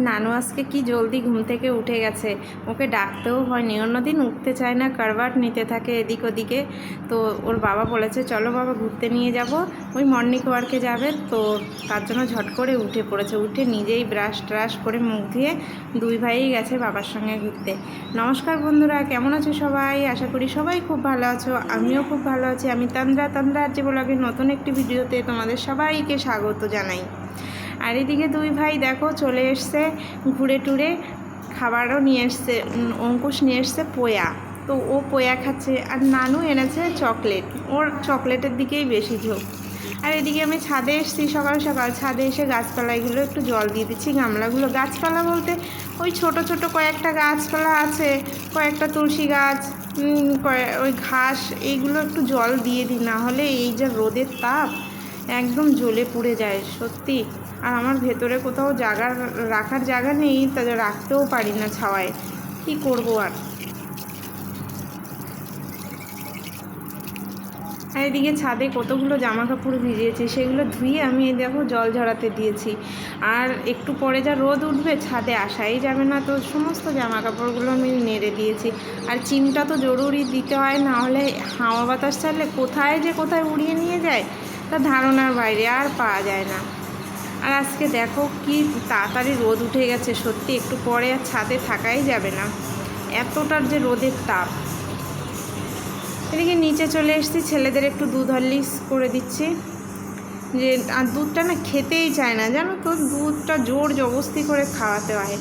নানু আজকে কি জলদি ঘুম থেকে উঠে গেছে, ওকে ডাকতেও হয়নি। অন্যদিন উঠতে চায় না, কারবার নিতে থাকে এদিক ওদিকে। তো ওর বাবা বলেছে চলো বাবা ঘুরতে নিয়ে যাব, ওই মর্নিং ওয়ার্কে যাবে। তো তার জন্য ঝট করে উঠে পড়েছে, উঠে নিজেই ব্রাশ ট্রাশ করে মুখ ধুয়ে দুই ভাইই গেছে বাবার সঙ্গে ঘুরতে। নমস্কার বন্ধুরা, কেমন আছো সবাই? আশা করি সবাই খুব ভালো আছো, আমিও খুব ভালো আছি। আমি তন্দ্রা আজ ব্লগের নতুন একটি ভিডিওতে তোমাদের সবাইকে স্বাগত জানাই। আর এদিকে দুই ভাই দেখো চলে এসছে ঘুরে টুরে, খাবারও নিয়ে এসছে। অঙ্কুশ নিয়ে এসছে পোয়া, তো ও পোয়া খাচ্ছে। আর নানু এনেছে চকলেট, ওর চকলেটের দিকেই বেশি ঝোঁক। আর এদিকে আমি ছাদে এসেছি সকাল সকাল, ছাদে এসে গাছপালাগুলো একটু জল দিয়ে দিচ্ছি। গামলাগুলো, গাছপালা বলতে ওই ছোট ছোট কয়েকটা গাছপালা আছে, কয়েকটা তুলসী গাছ, ওই ঘাস, এইগুলো একটু জল দিয়ে দিই, না হলে এই যে রোদের তাপ একদম জ্বলে পুড়ে যায় সত্যি। আর আমার ভেতরে কোথাও রাখার জায়গা নেই, তাদের রাখতেও পারি না ছাওয়ায়, কি করব আর। আর এদিকে ছাদে কতগুলো জামা কাপড় ভিজিয়েছি, সেগুলো ধুয়ে আমি দেখো জল ঝরাতে দিয়েছি। আর একটু পরে যা রোদ উঠবে, ছাদে আসাই যাবে না, তো সমস্ত জামা কাপড়গুলো আমি নেড়ে দিয়েছি। আর চিমটা তো জরুরি দিতে হয়, না হলে হাওয়া বাতাস চাইলে কোথায় যে কোথায় উড়িয়ে নিয়ে যায় তা ধারণার বাইরে, আর পাওয়া যায় না। আর আজকে দেখো কি তাড়াতাড়ি রোদ উঠে গেছে, সত্যি একটু পরে আর ছাদে থাকাই যাবে না, এতটার যে রোদের তাপ। এদিকে নিচে চলে এসেছি, ছেলেদের একটু দুধ হরলিক্স করে দিচ্ছি। যে আর দুধটা না খেতেই চায় না জানো তো, দুধটা জোর জবরদস্তি করে খাওয়াতে হয়।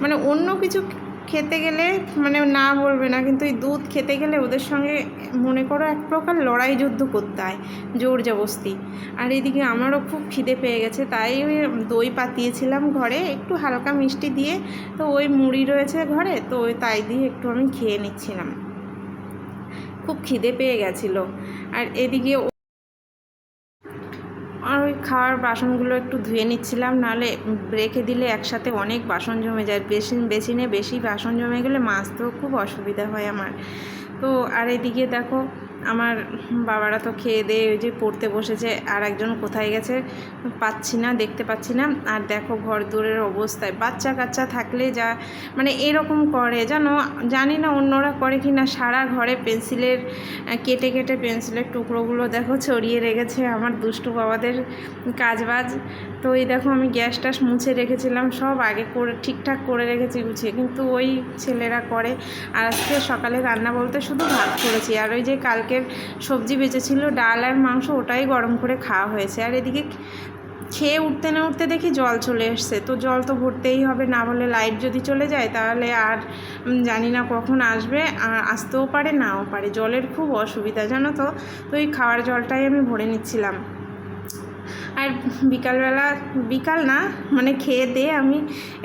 মানে অন্য কিছু খেতে গেলে মানে না বলবে না, কিন্তু এই দুধ খেতে গেলে ওদের সঙ্গে মনে করো এক প্রকার লড়াই যুদ্ধ করতে হয়, জোর জবরদস্তি। আর এদিকে আমারও খুব খিদে পেয়ে গেছে, তাই ওই দই পাতিয়েছিলাম ঘরে একটু হালকা মিষ্টি দিয়ে। তো ওই মুড়ি রয়েছে ঘরে, তো ওই তাই দিয়ে একটু আমি খেয়ে নিচ্ছিলাম, খুব খিদে পেয়ে গেছিলো। আর এদিকে আর ওই খাওয়ার বাসনগুলো একটু ধুয়ে নিচ্ছিলাম, নাহলে রেখে দিলে একসাথে অনেক বাসন জমে যায়। বেসিনে বেশি বাসন জমে গেলে মাজতেও খুব অসুবিধা হয় আমার। তো আর এদিকে দেখো আমার বাবারা তো খেয়ে দিয়ে ওই যে পড়তে বসেছে, আর একজন কোথায় গেছে পাচ্ছি না, দেখতে পাচ্ছি না। আর দেখো ঘর দূরের অবস্থায়, বাচ্চা কাচ্চা থাকলে যা মানে এরকম করে জানো, জানি না অন্যরা করে কি না, সারা ঘরে পেন্সিলের কেটে কেটে পেন্সিলের টুকরোগুলো দেখো ছড়িয়ে রেখেছে আমার দুষ্টু বাবাদের কাজবাজ। তো এই দেখো আমি গ্যাস ট্যাস মুছে রেখেছিলাম, সব আগে করে ঠিকঠাক করে রেখেছি গুছিয়ে, কিন্তু ওই ছেলেরা করে। আর আজকে সকালে রান্না বলতে শুধু ভাত করেছি, আর ওই যে কালকের সবজি বেঁচেছিল ডাল আর মাংস, ওটাই গরম করে খাওয়া হয়েছে। আর এদিকে খেয়ে উঠতে না উঠতে দেখি জল চলে এসছে, তো জল তো ভরতেই হবে, না হলে লাইট যদি চলে যায় তাহলে আর জানি না কখন আসবে, আর আসতেও পারে নাও পারে, জলের খুব অসুবিধা জানো তো। তো এই খাওয়ার জলটাই আমি ভরে নিচ্ছিলাম। আর বিকালবেলা, বিকাল না মানে খেয়ে দিয়ে আমি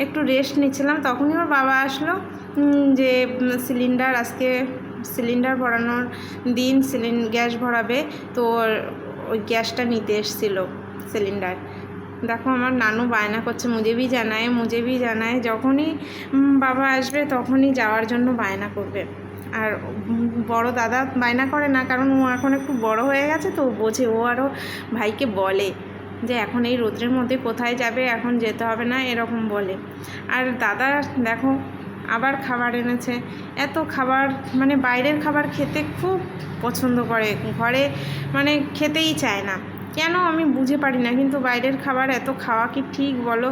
একটু রেস্ট নিচ্ছিলাম, তখনই ওর বাবা আসলো যে সিলিন্ডার, আজকে সিলিন্ডার ভরানোর দিন, গ্যাস ভরাবে, তো ওই গ্যাসটা নিতে এসেছিলো সিলিন্ডার। দেখো আমার নানু বায়না করছে, মুঝে ভি জানায়, যখনই বাবা আসবে তখনই যাওয়ার জন্য বায়না করবে। আর বড় দাদা বায়না করে না, কারণ ও এখন একটু বড় হয়ে গেছে, তো বোঝে, ও আরও ভাইকে বলে যে এখন এই রোদ্রের মধ্যে কোথায় যাবে, এখন যেতে হবে না, এরকম বলে। আর দাদা দেখো আবার খাবার এনেছে, এত খাবার, মানে বাইরের খাবার খেতে খুব পছন্দ করে, ঘরে মানে খেতেই চায় না, কেন আমি বুঝে পারি না। কিন্তু বাইরের খাবার এত খাওয়া কি ঠিক বলো?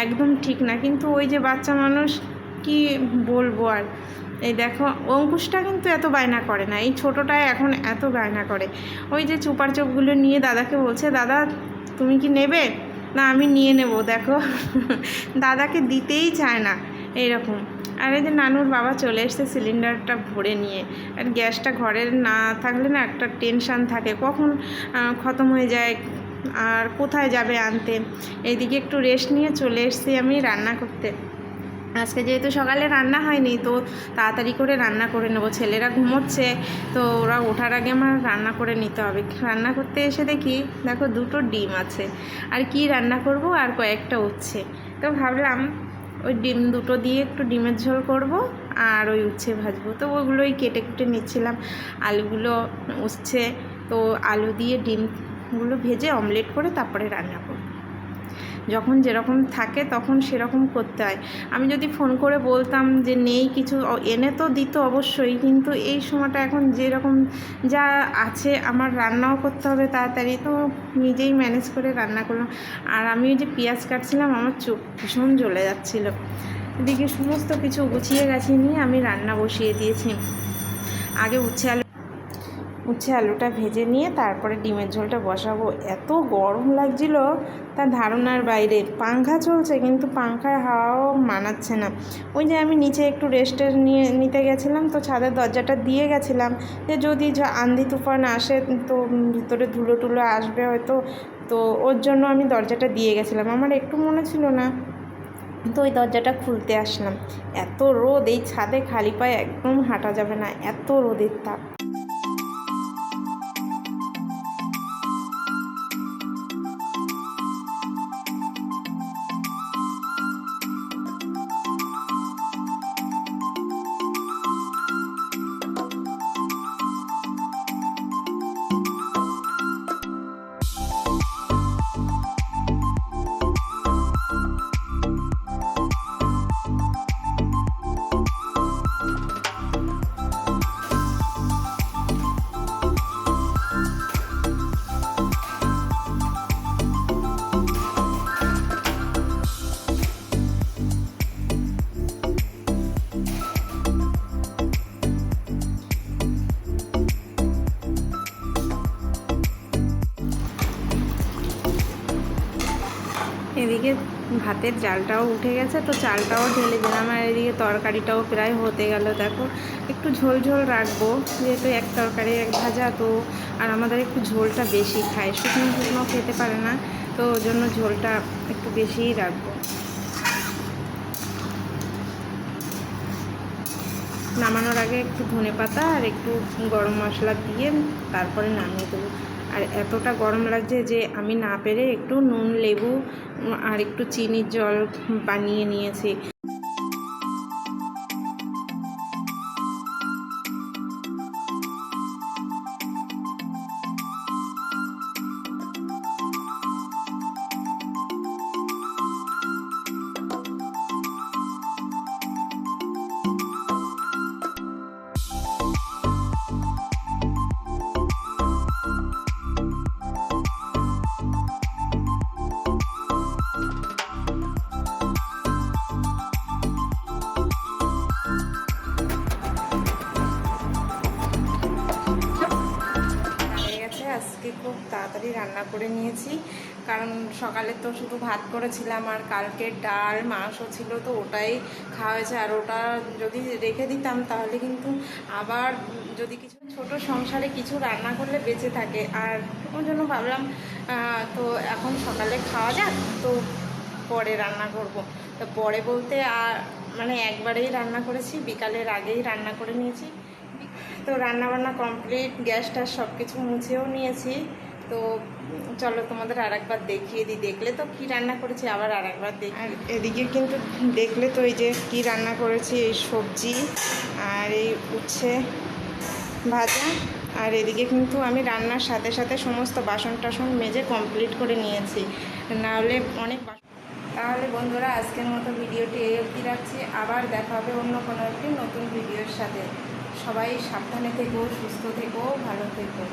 একদম ঠিক না, কিন্তু ওই যে বাচ্চা মানুষ, কি বলবো আর। এই দেখো অঙ্কুশটা কিন্তু এত বায়না করে না, এই ছোটোটায় এখন এত বায়না করে। ওই যে চুপার চোপগুলো নিয়ে দাদাকে বলছে, দাদা তুমি কি নেবে? না আমি নিয়ে নেব, দেখো দাদাকে দিতেই চায় না এইরকম। আর এই যে নানুর বাবা চলে এসছে সিলিন্ডারটা ভরে নিয়ে। আর গ্যাসটা ঘরে না থাকলে না একটা টেনশান থাকে, কখন খতম হয়ে যায় আর কোথায় যাবে আনতে। এইদিকে একটু রেস্ট নিয়ে চলে এসেছি আমি রান্না করতে। আজকে যেহেতু সকালে রান্না হয়নি, তো তাড়াতাড়ি করে রান্না করে নেব, ছেলেরা ঘুমোচ্ছে, তো ওরা ওঠার আগে আমার রান্না করে নিতে হবে। রান্না করতে এসে দেখি দেখো দুটো ডিম আছে, আর কি রান্না করব, আর কয়েকটা উচ্ছে, তো ভাবলাম ওই ডিম দুটো দিয়ে একটু ডিমের ঝোল করব, আর ওই উচ্ছে ভাজবো। তো ওগুলোই কেটে কুটে নিচ্ছিলাম, আলুগুলো উচ্ছে, তো আলু দিয়ে ডিমগুলো ভেজে অমলেট করে তারপরে রান্না করব। যখন যেরকম থাকে তখন সেরকম করতে হয়। আমি যদি ফোন করে বলতাম যে নেই কিছু, এনে তো দিত অবশ্যই, কিন্তু এই সময়টা এখন যেরকম যা আছে আমার রান্নাও করতে হবে তাড়াতাড়ি, তো নিজেই ম্যানেজ করে রান্না করলাম। আর আমি ওই যে পেঁয়াজ কাটছিলাম, আমার চোখ ভীষণ জ্বলে যাচ্ছিলো। এদিকে সমস্ত কিছু গুছিয়ে গেছে নিয়ে আমি রান্না বসিয়ে দিয়েছি। আগে উচ্ছে আলুটা ভেজে নিয়ে তারপরে ডিমের ঝোলটা বসাবো। এত গরম লাগছিল তার ধারণার বাইরে। পাংখা চলছে কিন্তু পাংখার হাওয়াও মানাচ্ছে না। ওই যে আমি নিচে একটু রেস্টের নিতে গেছিলাম, তো ছাদের দরজাটা দিয়ে গেছিলাম যে যদি আন্ধি তুফান আসে তো ভিতরে ধুলো টুলো আসবে হয়তো, তো ওর জন্য আমি দরজাটা দিয়ে গেছিলাম। আমার একটু মনে ছিল না, তো ওই দরজাটা খুলতে আসলাম। এত রোদ, এই ছাদে খালি পায়ে একদম হাঁটা যাবে না, এত রোদের তাপ। এদিকে ভাতের জালটাও উঠে গেছে, তো চালটাও ঢেলে দিলাম। আর এদিকে তরকারিটাও প্রায় হতে গেল। দেখো একটু ঝোল ঝোল রাখবো, যেহেতু এক তরকারি এক ভাজা, তো আর আমাদের একটু ঝোলটা বেশি খায়, শুকনো শুকনো খেতে পারে না, তো ওই জন্য ঝোলটা একটু বেশিই রাখবো। নামানোর আগে একটু ধনেপাতা আর একটু গরম মশলা দিয়ে তারপরে নামিয়ে দেবো। আর এতটা গরম লাগছে যে আমি না পেরে একটু নুন, লেবু আর একটু চিনির জল বানিয়ে নিয়েছি। আজকে খুব তাড়াতাড়ি রান্না করে নিয়েছি, কারণ সকালে তো শুধু ভাত করেছিলাম আর কালকে ডাল মাংস ছিল, তো ওটাই খাওয়া হয়েছে। আর ওটা যদি রেখে দিতাম তাহলে কিন্তু আবার যদি কিছু ছোট সংসারে কিছু রান্না করলে বেঁচে থাকে, আর ওর জন্য ভাবলাম তো এখন সকালে খাওয়া যাক, তো পরে রান্না করব। তো পরে বলতে মানে একবারেই রান্না করেছি, বিকালের আগেই রান্না করে নিয়েছি। তো রান্নাবান্না কমপ্লিট, গ্যাসটা সব কিছু মুছেও নিয়েছি। তো চলো তোমাদের আর একবার দেখিয়ে দিই। দেখলে তো কী রান্না করেছি, আবার আর একবার দেখি। আর এদিকে কিন্তু দেখলে তো এই যে কী রান্না করেছি, এই সবজি আর এই উচ্ছে ভাজা। আর এদিকে কিন্তু আমি রান্নার সাথে সাথে সমস্ত বাসন টাসন মেজে কমপ্লিট করে নিয়েছি, নাহলে অনেক তাহলে বন্ধুরা আজকের মতো ভিডিওটি এই অবধি রাখছি। আবার দেখা হবে অন্য কোনো একটি নতুন ভিডিওর সাথে। সবাই সাবধানে থেকো, সুস্থ থেকো, ভালো থেকো।